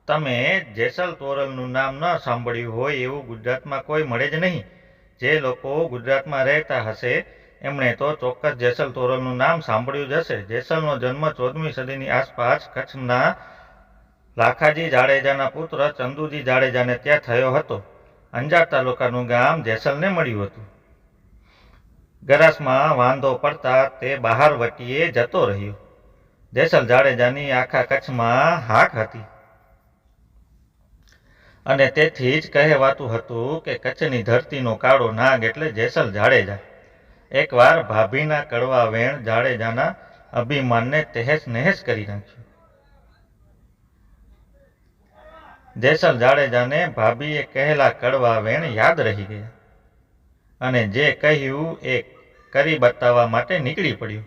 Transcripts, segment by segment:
તમે જેસલ તોરલનું નામ ન સાંભળ્યું હોય એવું ગુજરાતમાં કોઈ મળે જ નહીં. જે લોકો ગુજરાતમાં રહેતા હશે એમણે તો ચોક્કસ જેસલ તોરલનું નામ સાંભળ્યું જ હશે. જેસલનો જન્મ 14મી સદીની આસપાસ કચ્છના લાખાજી જાડેજાના પુત્ર ચંદુજી જાડેજાને ત્યાં થયો હતો. અંજાર તાલુકાનું ગામ જેસલને મળ્યું હતું. ગરાસમાં વાંધો પડતા તે બહારવટીએ જતો રહ્યો. જેસલ જાડેજાની આખા કચ્છમાં હાક હતી અને તેથી જ કહેવાતું હતું કે કચ્છની ધરતીનો કાળો નાગ એટલે જેસલ જાડેજા. એકવાર ભાભીના કડવા વેણ જાડેજાના અભિમાનને તહેસ નહેસ કરી નાખ્યું. જેસલ જાડેજાને ભાભીએ કહેલા કડવા વેણ યાદ રહી ગયા અને જે કહ્યું એ કરી બતાવવા માટે નીકળી પડ્યું.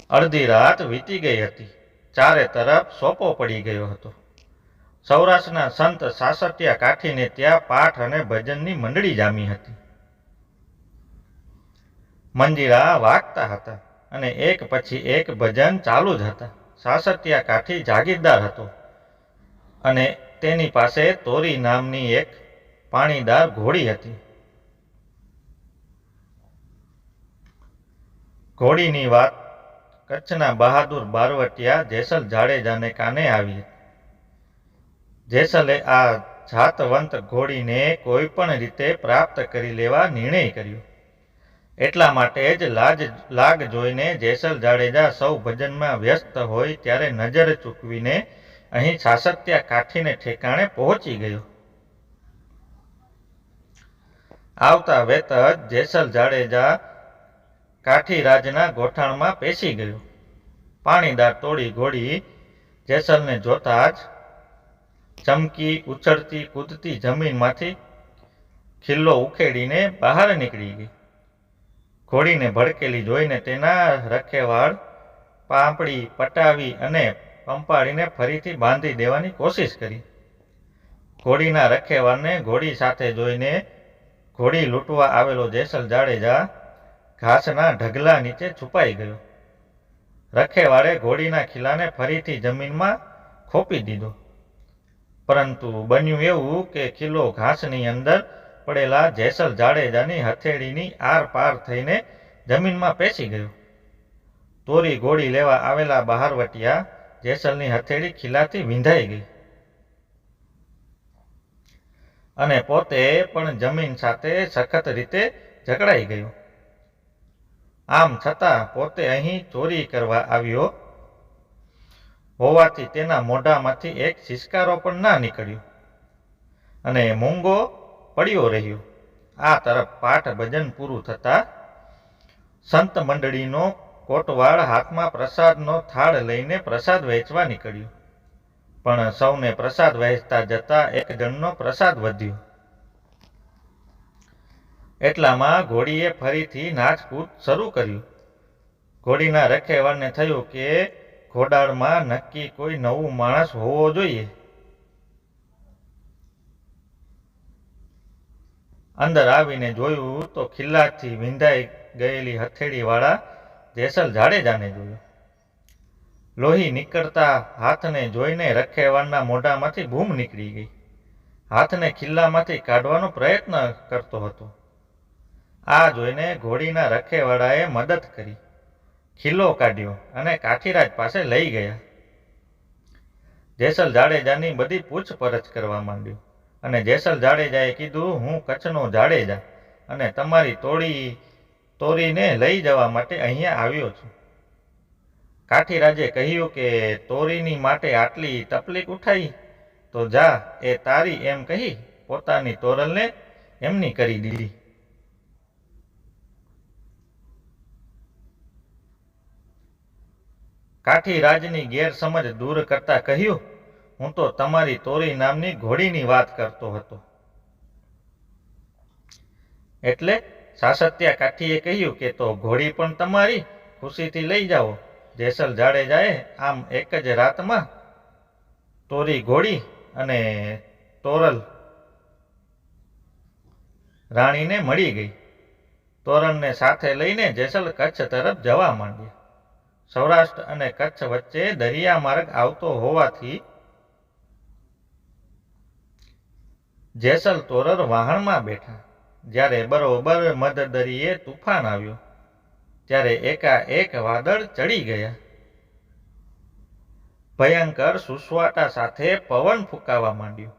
અડધી રાત વીતી ગઈ હતી. ચારે તરફ સોપો પડી ગયો હતો. સૌરાષ્ટ્રના સંત સાસટિયા કાઠીને ત્યાં પાઠ અને ભજનની મંડળી જામી હતી. મંજીરા વાગતા હતા અને એક પછી એક ભજન ચાલુ જ હતા. સાસટિયા કાઠી જાગીરદાર હતો અને તેની પાસે તોરી નામની એક પાણીદાર ઘોડી હતી. ઘોડીની વાત કચ્છના બહાદુર બારવટિયા જેસલ જાડેજાને કાને આવી. જેસલે આ જાતવંત ઘોડીને કોઈ પણ રીતે પ્રાપ્ત કરી લેવા નિર્ણય કર્યો. એટલા માટે જ લાગ જોઈને જેસલ જાડેજા સૌ ભજનમાં વ્યસ્ત હોય ત્યારે નજર ચૂકવીને અહીં સાસટિયા કાઠીને ઠેકાણે પહોંચી ગયો. આવતા વેત જ જેસલ જાડેજા કાઠી રાજના ગોઠાણમાં પેસી ગયો. પાણીદાર તોડી ઘોડી જેસલને જોતા જ ચમકી ઉછળતી કૂદતી જમીનમાંથી ખિલ્લો ઉખેડીને બહાર નીકળી ગઈ. ઘોડીને ભડકેલી જોઈને તેના રખેવાળ પાંપડી પટાવી અને પંપાડીને ફરીથી બાંધી દેવાની કોશિશ કરી. ઘોડીના રખેવાળને ઘોડી સાથે જોઈને ઘોડી લૂંટવા આવેલો જેસલ જાડેજા ઘાસના ઢગલા નીચે છુપાઈ ગયો. રખેવાળે ઘોડીના ખિલ્લાને ફરીથી જમીનમાં ખોપી દીધો. પરંતુ બન્યું એવું કે ખિલ્લો ઘાસની અંદર પડેલા જેસલ જાડેજાની હથેળીની આરપાર થઈને જમીનમાં પેસી ગયો. તોરી ઘોડી લેવા આવેલા બહારવટિયા જેસલની હથેળી ખિલ્લાથી વિંધાઈ ગઈ અને પોતે પણ જમીન સાથે સખત રીતે જકડાઈ ગયો. આમ છતાં પોતે અહીં ચોરી કરવા આવ્યો હોવાથી તેના મોઢામાંથી એક સિસકારો પણ ના નીકળ્યો અને મૂંગો પડ્યો રહ્યો. આ તરફ પાઠ ભજન પૂરું થતાં સંત મંડળીનો કોટવાળ હાથમાં પ્રસાદનો થાળ લઈને પ્રસાદ વહેંચવા નીકળ્યો. પણ સૌને પ્રસાદ વહેંચતા જતા એક જણનો પ્રસાદ વધ્યો. એટલામાં ઘોડીએ ફરીથી નાચકૂદ શરૂ કર્યું. ઘોડીના રખેવાળને થયું કે ઘોડાળમાં નક્કી કોઈ નવું માણસ હોવો જોઈએ. અંદર આવીને જોયું તો ખિલ્લાથી વિંધાઈ ગયેલી હથેળીવાળા જેસલ જાડેજાને જોયો. લોહી નીકળતા હાથને જોઈને રખેવાળના મોઢામાંથી બૂમ નીકળી ગઈ. હાથને ખિલ્લામાંથી કાઢવાનો પ્રયત્ન કરતો હતો. આ જોઈને ઘોડીના રખેવાળાએ મદદ કરી, ખિલ્લો કાઢ્યો અને કાઠીરાજ પાસે લઈ ગયા. જેસલ જાડેજાની બધી પૂછપરછ કરવા માંડ્યો અને જેસલ જાડેજાએ કીધું, હું કચ્છનો જાડેજા અને તમારી તોરીને લઈ જવા માટે અહીંયા આવ્યો છું. કાઠીરાજે કહ્યું કે તોરીની માટે આટલી તકલીફ ઉઠાઈ તો જા એ તારી એમ કહી પોતાની તોરલને એમની કરી દીધી. કાઠીરાજની ગેરસમજ દૂર કરતા કહ્યું, હું તો તમારી તોરી નામની ઘોડીની વાત કરતો હતો. એટલે સાસટિયા કાઠીએ કહ્યું કે તો ઘોડી પણ તમારી, ખુશીથી લઈ જાઓ. જેસલ જાડેજાએ આમ એક જ રાતમાં તોરી ઘોડી અને તોરલ રાણીને મળી ગઈ. તોરણને સાથે લઈને જેસલ કચ્છ તરફ જવા માંડ્યા. સૌરાષ્ટ્ર અને કચ્છ વચ્ચે દરિયા માર્ગ આવતો હોવાથી જેસલ તોરલ વહાણમાં બેઠા. જ્યારે બરોબર મધદરિયે તુફાન આવ્યું ત્યારે એકાએક વાદળ ચડી ગયા. ભયંકર સુસવાટા સાથે પવન ફૂંકાવા માંડ્યો.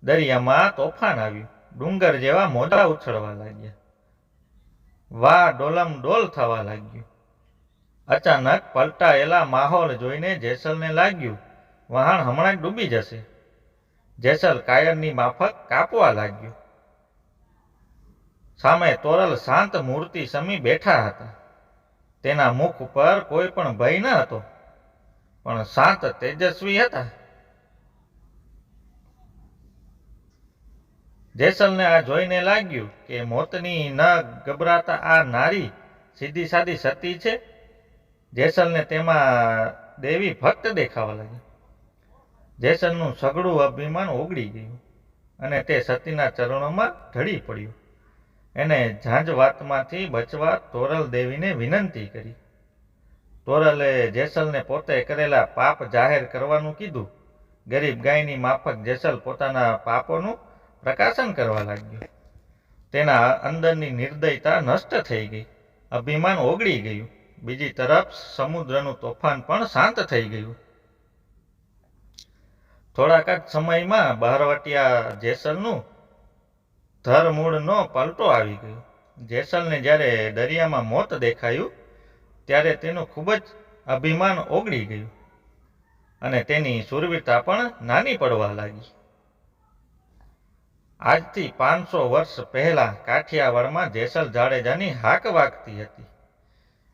દરિયામાં તોફાન આવ્યું. ડુંગર જેવા મોજા ઉછળવા લાગ્યા. વાહ ડોલમ ડોલ થવા લાગ્યું. અચાનક પલટાયેલા માહોલ જોઈને જેસલને લાગ્યું વહાણ હમણાં જ ડૂબી જશે. જેસલ કાયરની માફક કાપવા લાગ્યું. સામે તોરલ શાંત મૂર્તિ સમી બેઠા હતા. તેના મુખ ઉપર કોઈ પણ ભય ન હતો, પણ શાંત તેજસ્વી હતા. જેસલને આ જોઈને લાગ્યું કે મોતની ન ગભરાતા આ નારી સીધી સાદી સતી છે. જેસલને તેમાં દેવી ભક્ત દેખાવા લાગી. જેસલનું સઘળું અભિમાન ઓગળી ગયું અને તે સતીના ચરણોમાં ઢળી પડ્યું. એને ઝાંઝવાતમાંથી બચવા તોરલ દેવીને વિનંતી કરી. તોરલે જેસલને પોતે કરેલા પાપ જાહેર કરવાનું કીધું. ગરીબ ગાયની માફક જેસલ પોતાના પાપોનું પ્રકાશન કરવા લાગ્યો. તેના અંદરની નિર્દયતા નષ્ટ થઈ ગઈ. અભિમાન ઓગળી ગયું. બીજી તરફ સમુદ્રનું તોફાન પણ શાંત થઈ ગયું. થોડાક જ સમયમાં બહારવટિયા જેસલનું ધરમૂળનો પલટો આવી ગયો. જેસલને જ્યારે દરિયામાં મોત દેખાયું ત્યારે તેનું ખૂબ જ અભિમાન ઓગળી ગયું અને તેની શૂરવીરતા પણ નાની પડવા લાગી. આજથી 500 વર્ષ પહેલા કાઠિયાવાડમાં જેસલ જાડેજાની હાક વાગતી હતી.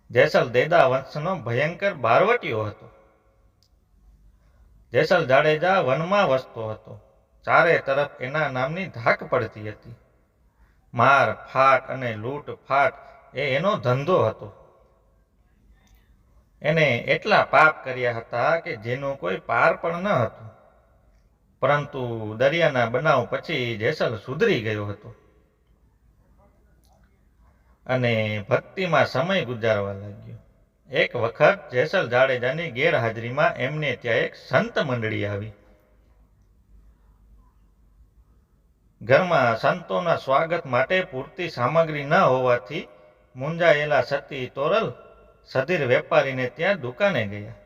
જેસલ દેદા વંશનો ભયંકર બારવટીયો હતો. જેસલ જાડેજા વનમાં વસતો હતો. ચારે તરફ એના નામની ધાક પડતી હતી. માર ફાટ અને લૂંટ ફાટ એ એનો ધંધો હતો. એને એટલા પાપ કર્યા હતા કે જેનું કોઈ પાર પણ ન હતું. પરંતુ દરિયાના બનાવ પછી જેસલ સુધરી ગયો હતો અને ભક્તિમાં સમય ગુજારવા લાગ્યો. એક વખત જેસલ જાડેજાની ગેરહાજરીમાં એમને ત્યાં એક સંત મંડળી આવી. ઘરમાં સંતોના સ્વાગત માટે પૂરતી સામગ્રી ન હોવાથી મૂંઝાયેલા સતી તોરલ સધીર વેપારીને ત્યાં દુકાને ગયા.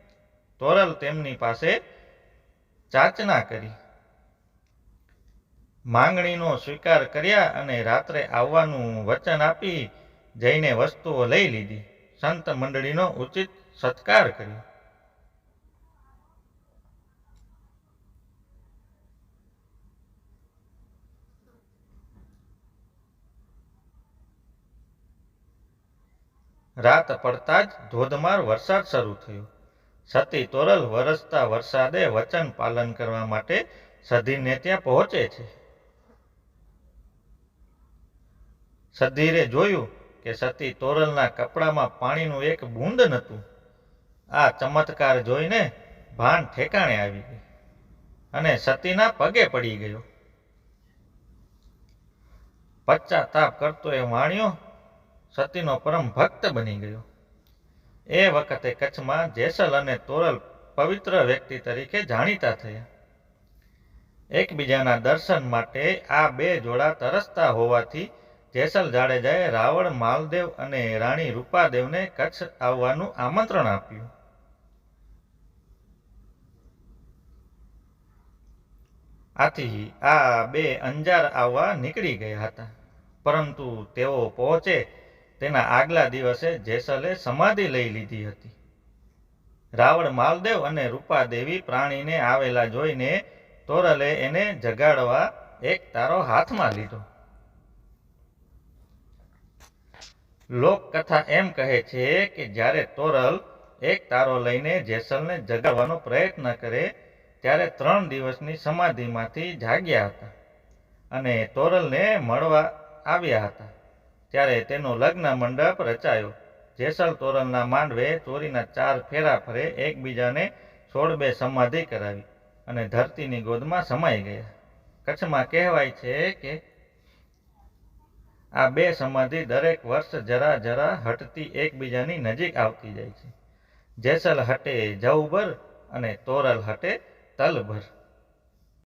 તોરલ તેમની પાસે ચાચના કરી. માંગણીનો સ્વીકાર કર્યા અને રાત્રે આવવાનું વચન આપી જઈને વસ્તુઓ લઈ લીધી. સંત મંડળીનો ઉચિત સત્કાર કર્યો. રાત પડતા જ ધોધમાર વરસાદ શરૂ થયો. સતી તોરલ વરસતા વરસાદે વચન પાલન કરવા માટે સધીરને ત્યાં પહોંચે છે. સધીરે જોયું કે સતી તોરલના કપડામાં પાણીનું એક બૂંદ નહોતું. આ ચમત્કાર જોઈને ભાન ઠેકાણે આવી ગઈ અને સતીના પગે પડી ગયો. પશ્ચાતાપ કરતો એ વાણિયો સતીનો પરમ ભક્ત બની ગયો. એ વખતે કચ્છમાં જેસલ અને તોરલ પવિત્ર વ્યક્તિ તરીકે જાણીતા થયા. એકબીજાના દર્શન માટે આ બે જોડા તરસતા હોવાથી જેસલ જાડેજાએ રાવળ માલદેવ અને રાણી રૂપાદેવને કચ્છ આવવાનું આમંત્રણ આપ્યું. આથી આ બે અંજાર આવવા નીકળી ગયા હતા. પરંતુ તેઓ પહોંચે તેના આગલા દિવસે જેસલે સમાધિ લઈ લીધી હતી. રાવળ માલદેવ અને રૂપાદેવી પ્રાણીને આવેલા જોઈને તોરલે એને જગાડવા એક તારો હાથમાં લીધો. લોકકથા એમ કહે છે કે જ્યારે તોરલ એક તારો લઈને જેસલને જગાડવાનો પ્રયત્ન કરે ત્યારે 3 દિવસની સમાધિમાંથી જાગ્યા હતા અને તોરલને મળવા આવ્યા હતા. ત્યારે તેનો લગ્ન મંડપ રચાયો. જેસલ તોરલના માંડવે ચોરીના 4 ફેરા ફરે એકબીજાને 16 સમાધિ કરાવી અને ધરતીની ગોદમાં સમાઈ ગયા. કચ્છમાં કહેવાય છે કે આ બે સમાધિ દરેક વર્ષ જરા જરા હટતી એકબીજાની નજીક આવતી જાય છે. જેસલ હટે જવ ભર અને તોરલ હટે તલ ભર.